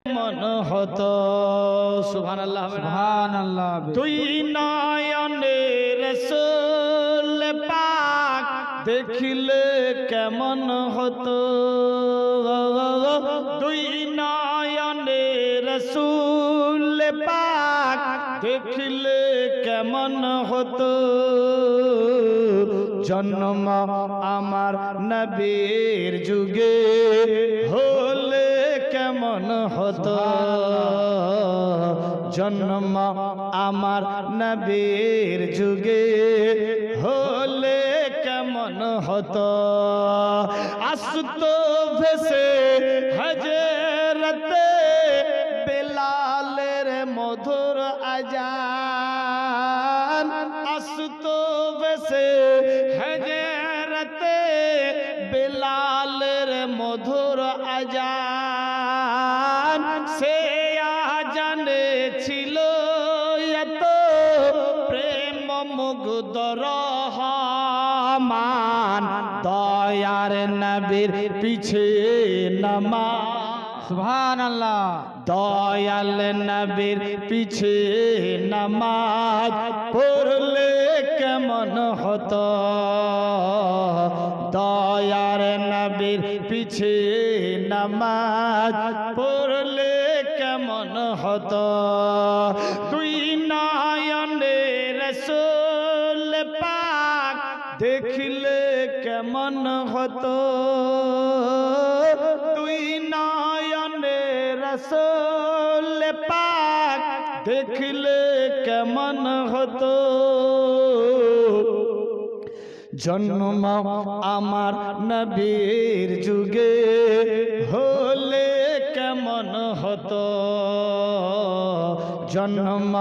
মন হতো সুবহানাল্লাহ সুবহানাল্লাহ দুই নয়নে রাসূল পাক দেখিলে কেমন হতো দুই নয়নে রাসূল পাক দেখিলে কেমন হতো জন্ম আমার নবীর যুগে হলে কেমন হতো জন্ম আমার নবীর যুগে হলে কেমন হতো আসতো ভেসে হযরতে বেলালের মধুর আযান আসতো ভেসে হযরতে বেলালের মধুর আযান সে আযানে ছিল এত প্রেম মুগ্ধ রহমান দয়ার নবীর পিছে নামাজ সুবহানাল্লাহ দয়াল নবীর পিছে নামাজ পড়লে কেমন হতো দয়ার নবীর পিছে নামাজ পড়লে কেমন হতো দুই নয়নে রাসূল পাক দেখিলে কেমন হতো দুই নয়নে রাসূল পাক দেখিলে কেমন হতো জন্ম আমার নবীর যুগে হলে কেমন হতো জন্ম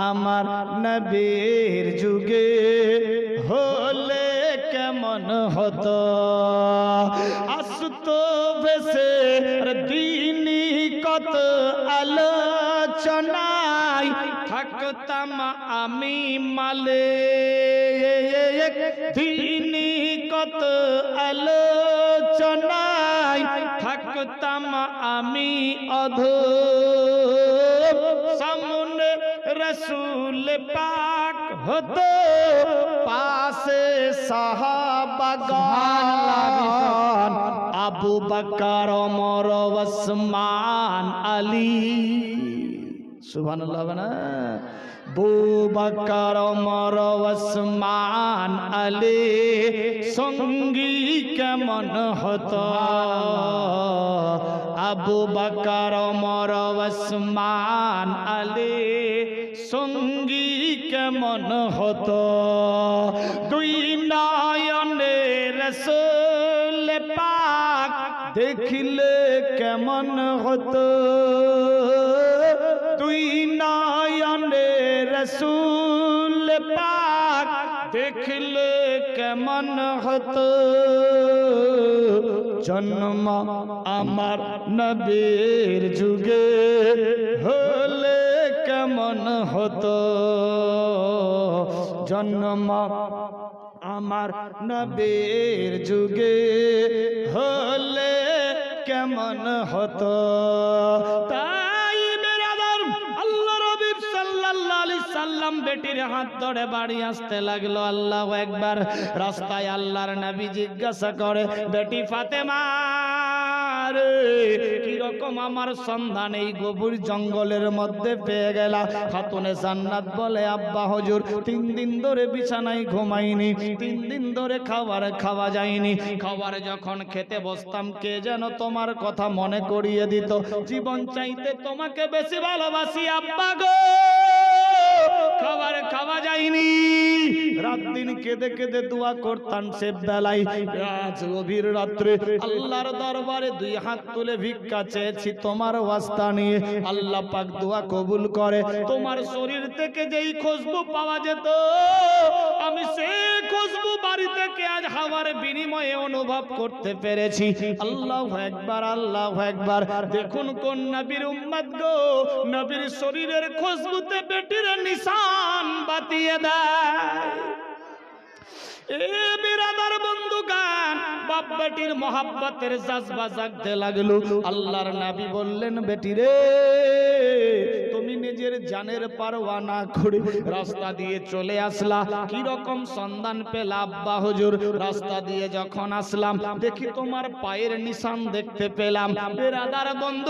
আমার নবীর যুগে হলে কেমন হতো আসতো ভেসে দিনী কত আলোচনায় থাকতাম আমি মালে দিনী কত আলোচনায় থাকতাম আমি অধর সামনে রাসূল পাক হতো পাশে সাহাবাগণ আবু বকর ওমর ওসমান আলী সুবহানাল্লাহ না আবু বকর ওমর ওসমান আলী সঙ্গী কেমন হতো আবু বকর ওমর ওসমান আলী সঙ্গী কেমন হতো দুই নয়নে রাসূল পাক দেখিলে কেমন হতো দুই নয়নে রাসূল পাক দেখিলে কেমন হতো জন্ম আমার নবীর যুগে হলে কেমন হতো জন্ম আমার নবীর যুগে হলে কেমন হতো তাই বেরাদর আল্লাহ নবী সাল্লাল্লাহু আলাইহি সাল্লাম বেটির হাত ধরে বাড়ি আসতে লাগলো আল্লাহু আকবার রাস্তায় আল্লাহর নবী জিজ্ঞাসা করে বেটি ফাতেমা রে কি রকম আমার সন্ধান এই গভীর জঙ্গলের মধ্যে পেয়ে গেলা খাতুনে জান্নাত বলে আব্বা হুজুর 3 দিন ধরে বিছানায় ঘুমাইনি 3 দিন ধরে খাবার খাওয়া যায়নি খাবার যখন খেতে বসতাম কে যেন তোমার কথা মনে করিয়ে দিত জীবন চাইতে তোমাকে বেশি ভালোবাসি আব্বা গো খাবার খাওয়া যায়নি রাত দিন কেঁদে কেঁদে দোয়া করতাম সে বেলায় আজ গভীর রাত্রে আল্লাহর দরবারে 2 হাত তুলে ভিক্ষা চেয়েছি তোমার ওয়াস্তা নিয়ে আল্লাহ পাক দোয়া কবুল করে তোমার শরীর থেকে যেই খুশবু পাওয়া যেত আমি সেই খুশবু বাড়ি থেকে আজ হাওয়ার বিনিময়ে অনুভব করতে পেরেছি আল্লাহু আকবার আল্লাহু আকবার দেখুন কোন নবীর উম্মত গো নবীর শরীরের খুশবুতে বেটির নিশান বাতিয়ে দেয় এ বিরাদার বন্ধুগান, বাপ বেটির মহাব্বতের জাজবা জাগতে লাগলো। আল্লাহর নবী বললেন, বেটি রে, তুমি নিজের জানের পারওয়া না করে রাস্তা দিয়ে চলে আসলা, কি রকম সন্ধান পেলা? আব্বা হুজুর, রাস্তা দিয়ে যখন আসলাম দেখি তোমার পায়ের নিশান দেখতে পেলাম। বিরাদার বন্ধু